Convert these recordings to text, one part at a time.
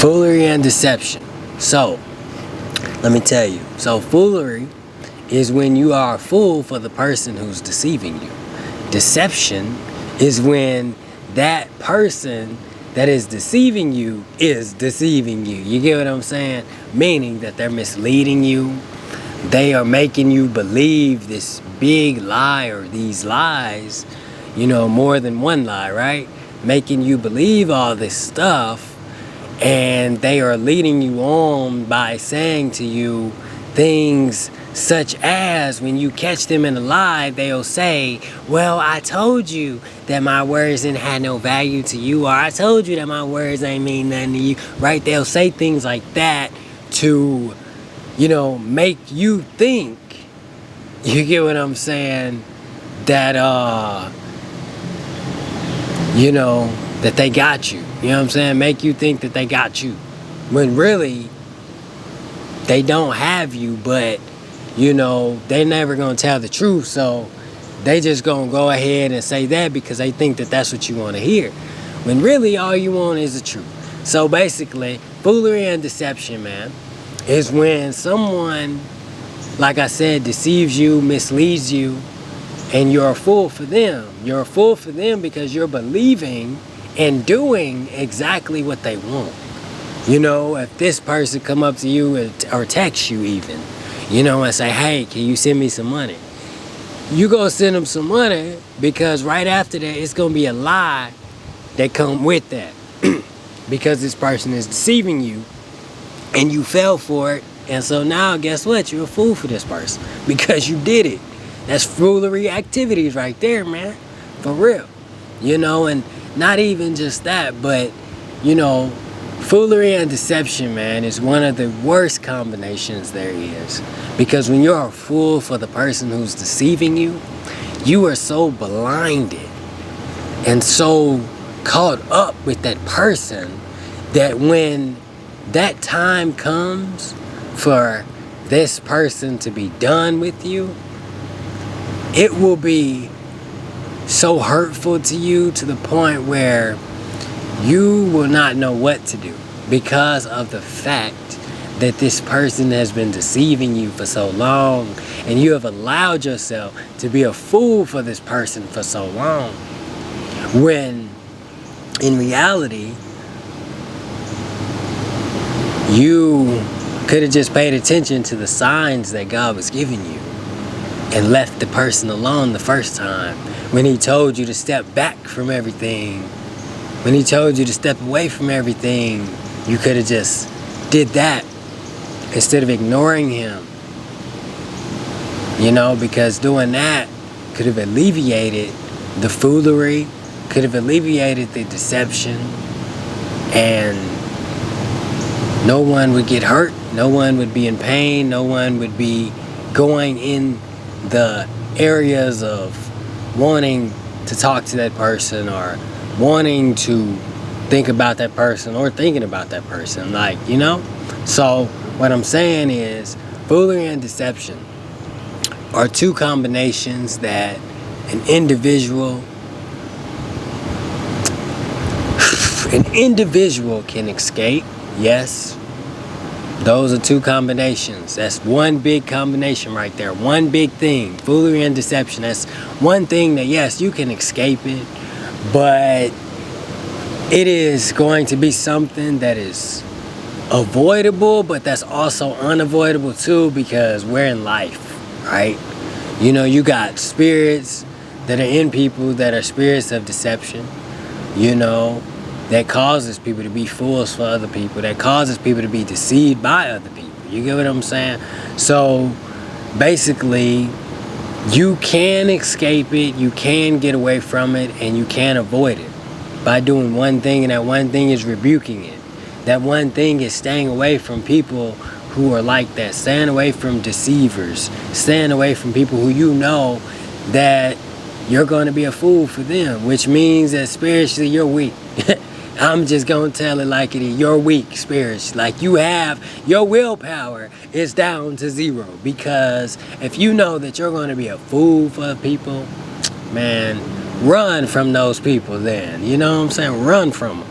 Foolery and deception. So, let me tell you. So, foolery is when you are a fool for the person who's deceiving you. Deception is when that person that is deceiving you is deceiving you. You get what I'm saying? Meaning that they're misleading you. They are making you believe this big lie or these lies, more than one lie, right? Making you believe all this stuff, and they are leading you on by saying to you things such as, when you catch them in a lie, they'll say, well, I told you that my words didn't have no value to you, or I told you that my words ain't mean nothing to you, right? They'll say things like that to, make you think, you get what I'm saying, that, that they got you. You know what I'm saying? Make you think that they got you. When really, they don't have you, but, they never gonna tell the truth, so they just gonna go ahead and say that because they think that that's what you want to hear. When really, all you want is the truth. So basically, foolery and deception, man, is when someone, like I said, deceives you, misleads you, and you're a fool for them. You're a fool for them because you're believing and doing exactly what they want. If this person come up to you or text you even, and say, hey, can you send me some money? You go send them some money because right after that, it's going to be a lie that come with that. Because this person is deceiving you and you fell for it. And so now, guess what? You're a fool for this person because you did it. That's foolery activities right there, man. For real. And not even just that, but, foolery and deception, man, is one of the worst combinations there is. Because when you're a fool for the person who's deceiving you, you are so blinded and so caught up with that person that when that time comes for this person to be done with you, it will be so hurtful to you to the point where you will not know what to do because of the fact that this person has been deceiving you for so long, and you have allowed yourself to be a fool for this person for so long, when in reality you could have just paid attention to the signs that God was giving you and left the person alone the first time when he told you to step back from everything. When he told you to step away from everything, you could have just did that instead of ignoring him. Because doing that could have alleviated the foolery, could have alleviated the deception, and no one would get hurt, no one would be in pain, no one would be going in the areas of wanting to talk to that person or wanting to think about that person or thinking about that person, So what I'm saying is foolery and deception are two combinations that an individual can escape. Yes, those are two combinations. That's one big combination right there. One big thing. Foolery and deception. That's one thing that, yes, you can escape it, but it is going to be something that is avoidable, but that's also unavoidable too, because we're in life, right? You got spirits that are in people that are spirits of deception, that causes people to be fools for other people, that causes people to be deceived by other people. You get what I'm saying? So basically, you can escape it, you can get away from it, and you can avoid it by doing one thing, and that one thing is rebuking it. That one thing is staying away from people who are like that, staying away from deceivers, staying away from people who that you're going to be a fool for them, which means that spiritually you're weak. I'm just going to tell it like it is. You're weak spiritually. Like your willpower is down to zero, because if you know that you're going to be a fool for people, man, run from those people then. You know what I'm saying? Run from them.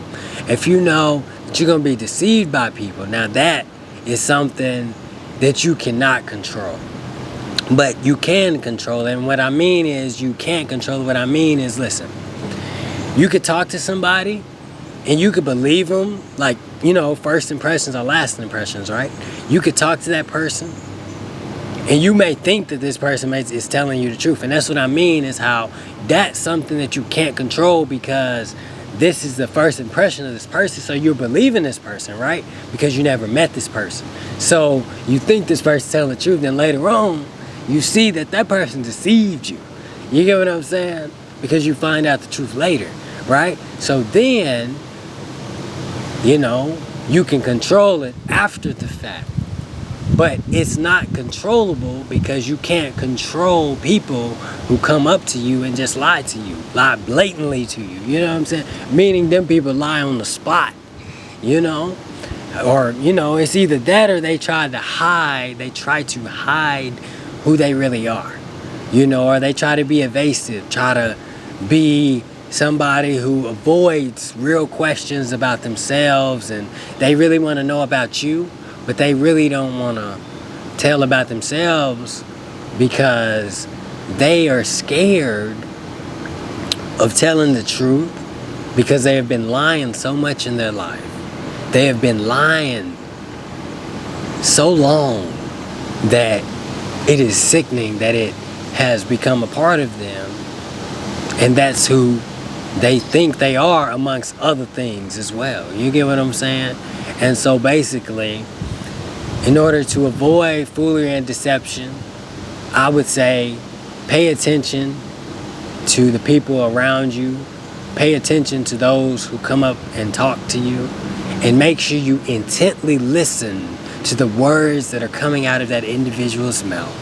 If you know that you're going to be deceived by people. Now that is something that you cannot control. But you can control it. And what I mean is you can't control it. What I mean is, listen, you could talk to somebody and you could believe them, like, you know, first impressions are lasting impressions, right? You could talk to that person and you may think that this person is telling you the truth. And that's what I mean, is how that's something that you can't control, because this is the first impression of this person. So you're believing this person, right? Because you never met this person. So you think this person's telling the truth. Then later on, you see that that person deceived you. You get what I'm saying? Because you find out the truth later, right? So then, you know, you can control it after the fact. But it's not controllable, because you can't control people who come up to you and just lie to you, lie blatantly to you. You know what I'm saying? Meaning them people lie on the spot, you know? Or, you know, it's either that or they try to hide who they really are, you know, or they try to be evasive, try to be somebody who avoids real questions about themselves, and they really want to know about you, but they really don't want to tell about themselves because they are scared of telling the truth, because they have been lying so much in their life. They have been lying so long that it is sickening, that it has become a part of them, and that's who they think they are, amongst other things as well. You get what I'm saying? And so basically, in order to avoid foolery and deception, I would say pay attention to the people around you, pay attention to those who come up and talk to you, and make sure you intently listen to the words that are coming out of that individual's mouth.